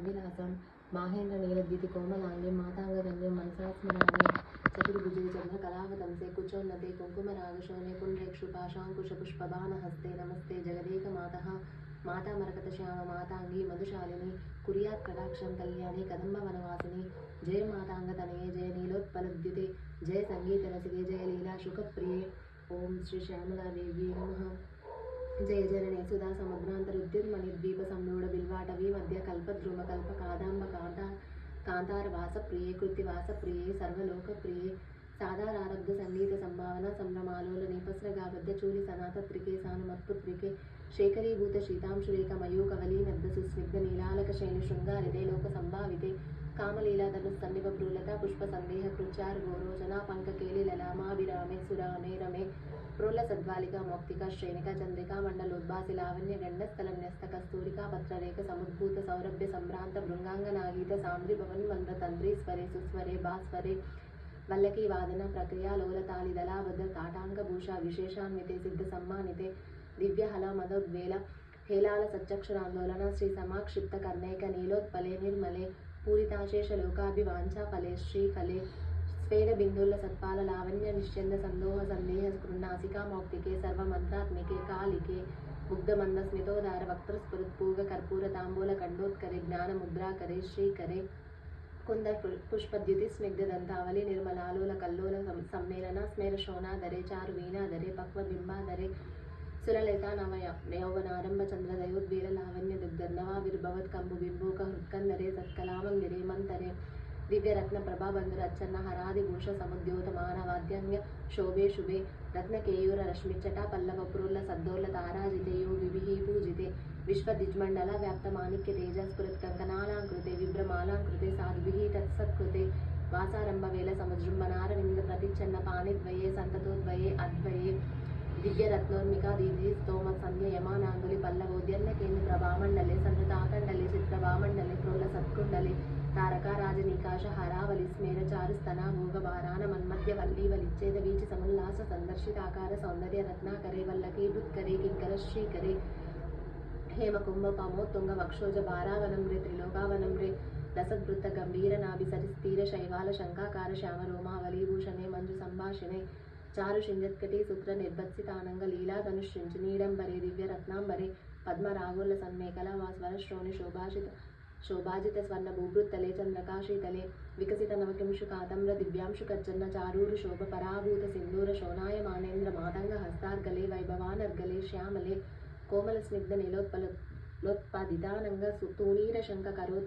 वाग्विलासं माहेन्द्रनीलद्युति कोमलाङ्गीं माताङ्गकन्यं मनसा स्मरामि चतुर्भुजे चन्द्रकलावतंसे कुचोन्नते कुङ्कुमरागशोणे पुण्ड्रेक्षुपाशाङ्कुशपुष्पबाणहस्ते नमस्ते जगदेकमातः माता मरकतश्याम मातांगी मधुशालिनी कुर्यात् कटाक्षं कल्याणी कदम्बवनवासिनी जय मातांगतनये जय नीलोत्पलद्युते जय संगीतरसिके जय लीला शुकप्रिये ओं श्री श्यामलादेवी नमः। जय जनने सुधा समुद्रान्तरुद्युन्मणिद्वीप संरूढ बिल्वाटवी मध्य कल्पद्रुम कल्प कादाम्ब कांतारवासप्रिये कृत्तिवासप्रिये सर्वलोकप्रिये साधारारब्ध संगीत संभावना संभ्रमालोल निपस्रगाबद्ध चूली सनातत्रिके सानुमत्पुत्रिके शेखरीभूत शीतांशुरेख मयूकवली नद्द सुस्निग्ध नीलालक शैली शृंगारिते लोक संभाविते कामलीला धनुस्सन्निभ भ्रूलता पुष्प संदेह कृचार गोरोचना पंककेली ललामाभिरामे सुरामे रमे प्रोल सद्वालिका मौक्तिका श्रेणिका चंद्रिका मंडलोद्भासि लावण्य गंडस्थल न्यस्त कस्तूरिका पत्ररेख समुद्भूत सौरभ्य संभ्रांत भृंगांगनागीत साम्रि भवन मंद्र तंत्री स्वरे सुस्वरे भास्वरे वल्लकी वादन प्रक्रिया लोलताली दलाबद्ध ताटांग भूषा विशेषान्विते सिद्ध सम्मानिते दिव्य हल मदोद्वेल हेलाल सच्चक्षुरांदोलन श्री समाक्षिप्त कर्णैक नीलोत्पले निर्मले पूरिताशेष लोकाभिवांछा फले श्रीफले स्फेद बिंदुल सत्पाल लावण्य निश्चंद संदोह संदेह स्कृन्नासिका मौक्तिके सर्वमंत्रात्मिके कालिके मुग्ध मंद स्मितोदार वक्त्रस्फुरत्पूग कर्पूर तांबूल कंडोत्करे ज्ञान मुद्राकरे श्रीकरे कुंद पुष्पद्युति स्निग्ध दंतावली निर्मलालोल कल्लोल सम्मेलन स्मेर शोणाधरे चारु वीणाधरे पक्व बिंबाधरे सुरललिता नव यौवनारंभ चंद्रदयोद्वीर लावण्य दुग्धर्णवाविर्भवत् कंबु बिंबोक हृत्कंदरे सत्कलामंदिरे मंतरे दिव्य रत्न प्रभा बंधुर अच्छन्न हरादिभूष समुद्योत मानवाद्यंग शोभे शुभे रत्न केयूर रश्मि चटा पल्लव प्रोल्ल सद्दोल ताराजिते यो विभिः पूजिते विश्वदिज्मंडल व्याप्त माणिक्य तेजस्फुरत् कंकनालांकृते विभ्रमालांकृते साधुभिः तत्सत्कृते वासारंभ वेल समुजृंभनारविंद प्रतिच्छन्न पाणिद्वये संततोद्वये अद्वये दिव्य रत्नोन्मिका दीदी स्तोम संध्य यमानांगुलि पल्लवोद्यन्न केन्द्र प्रभामंडले संतताकंडले चित्रभामंडले प्रोल्ल सत्कुंडले तारका राजनिकाश हरावली स्मेर चारुस्तना भोगभारान मन्मध्य वल्लीवलिच्छेद वीचि समुल्लास संदर्शिताकार सौंदर्य रत्नाकरे वल्लकी भुत्करे किंकर श्रीकरे हेमकुंभ पमोत्तुंग वक्षोज भारावनम्रे त्रिलोकावनम्रे रसद्वृत्त गंभीर नाभिसरिस्तीर शैवाल शंकाकार श्याम रोमावली भूषणे मंजु संभाषिणे चारु शिंजत्कटी सूत्र निर्भत्सितानंग लीला धनुष्यंचि नीडंबरे दिव्य रत्नांबरे पद्मरागोल्ल सन्मेखला वास्वर श्रोणि शोभाजित स्वर्ण भूभृत्तले चंद्रकाशीतले विकसित नवकिंशु कादम्र दिव्यांशु कच्चन्न चारूर शोभ पराभूत सिंदूर शोणाय मानेन्द्र मातंग हस्तार्गले वैभवानर्गले श्यामले कोमल स्निग्ध नीलोत्पदितानंग तूणीर शंख करो